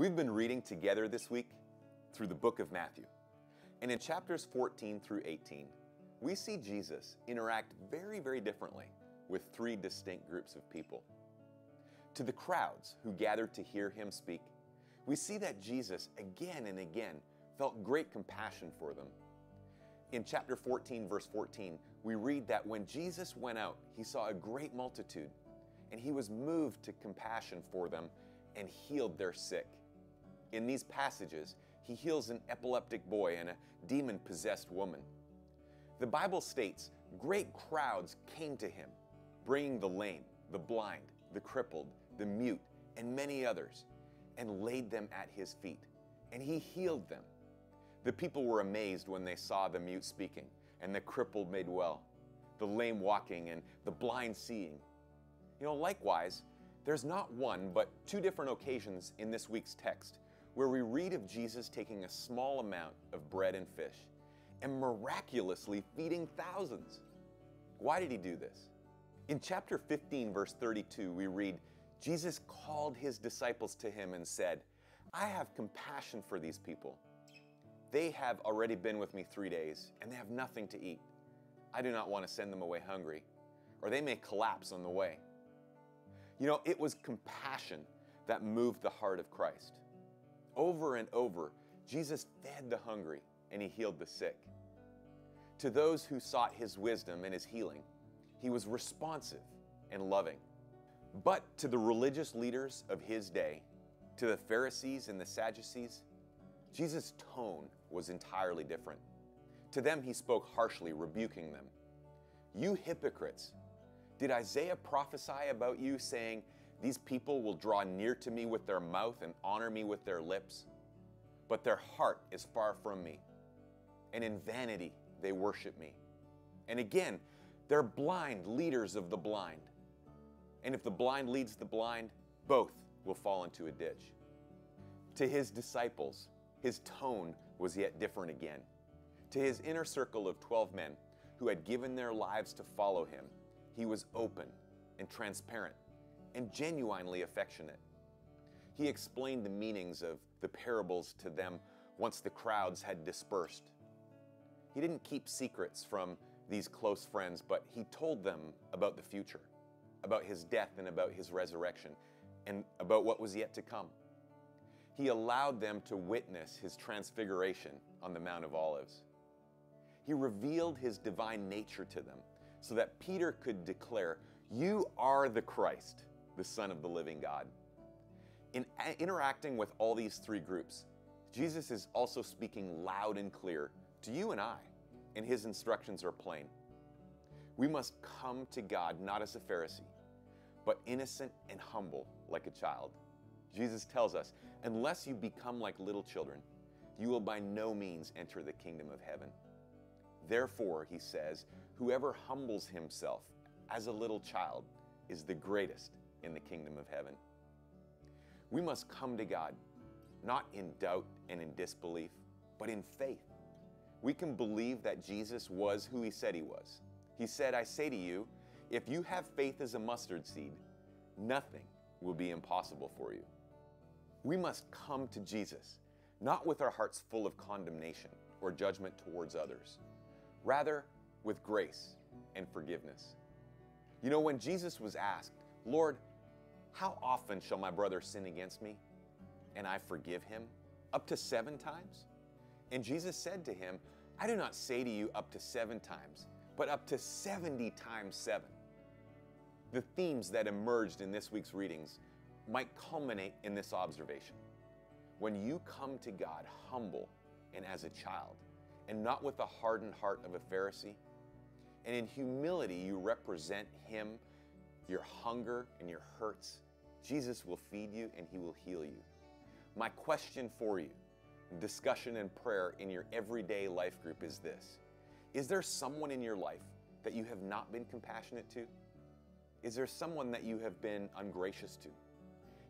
We've been reading together this week through the book of Matthew. And in chapters 14 through 18, we see Jesus interact very differently with three distinct groups of people. To the crowds who gathered to hear him speak, we see that Jesus again and again felt great compassion for them. In chapter 14, verse 14, we read that when Jesus went out, he saw a great multitude, and he was moved to compassion for them and healed their sick. In these passages, he heals an epileptic boy and a demon-possessed woman. The Bible states great crowds came to him, bringing the lame, the blind, the crippled, the mute, and many others, and laid them at his feet, and he healed them. The people were amazed when they saw the mute speaking, and the crippled made well, the lame walking, and the blind seeing. Likewise, there's not one, but two different occasions in this week's text where we read of Jesus taking a small amount of bread and fish and miraculously feeding thousands. Why did he do this? In chapter 15, verse 32, we read, Jesus called his disciples to him and said, "I have compassion for these people. They have already been with me 3 days, and they have nothing to eat. I do not want to send them away hungry, or they may collapse on the way." It was compassion that moved the heart of Christ. Over and over, Jesus fed the hungry and he healed the sick. To those who sought his wisdom and his healing, he was responsive and loving. But to the religious leaders of his day, to the Pharisees and the Sadducees, Jesus' tone was entirely different. To them he spoke harshly, rebuking them. "You hypocrites! Did Isaiah prophesy about you, saying, 'These people will draw near to me with their mouth and honor me with their lips, but their heart is far from me, and in vanity they worship me. And again, they're blind leaders of the blind. And if the blind leads the blind, both will fall into a ditch.'" To his disciples, his tone was yet different again. To his inner circle of 12 men who had given their lives to follow him, he was open and transparent and genuinely affectionate. He explained the meanings of the parables to them once the crowds had dispersed. He didn't keep secrets from these close friends, but he told them about the future, about his death and about his resurrection, and about what was yet to come. He allowed them to witness his transfiguration on the Mount of Olives. He revealed his divine nature to them so that Peter could declare, "You are the Christ, the Son of the living God." In interacting with all these three groups, Jesus is also speaking loud and clear to you and I, and his instructions are plain. We must come to God not as a Pharisee, but innocent and humble like a child. Jesus tells us, "Unless you become like little children, you will by no means enter the kingdom of heaven." Therefore, he says, "Whoever humbles himself as a little child is the greatest in the kingdom of heaven." We must come to God, not in doubt and in disbelief, but in faith. We can believe that Jesus was who he said he was. He said, "I say to you, if you have faith as a mustard seed, nothing will be impossible for you." We must come to Jesus, not with our hearts full of condemnation or judgment towards others, rather with grace and forgiveness. When Jesus was asked, "Lord, how often shall my brother sin against me, and I forgive him? Up to 7 times?" And Jesus said to him, "I do not say to you up to 7 times, but up to 70 times 7. The themes that emerged in this week's readings might culminate in this observation. When you come to God humble and as a child, and not with the hardened heart of a Pharisee, and in humility you represent him, your hunger and your hurts, Jesus will feed you and he will heal you. My question for you, discussion and prayer in your everyday life group is this: is there someone in your life that you have not been compassionate to? Is there someone that you have been ungracious to?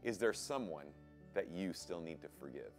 Is there someone that you still need to forgive?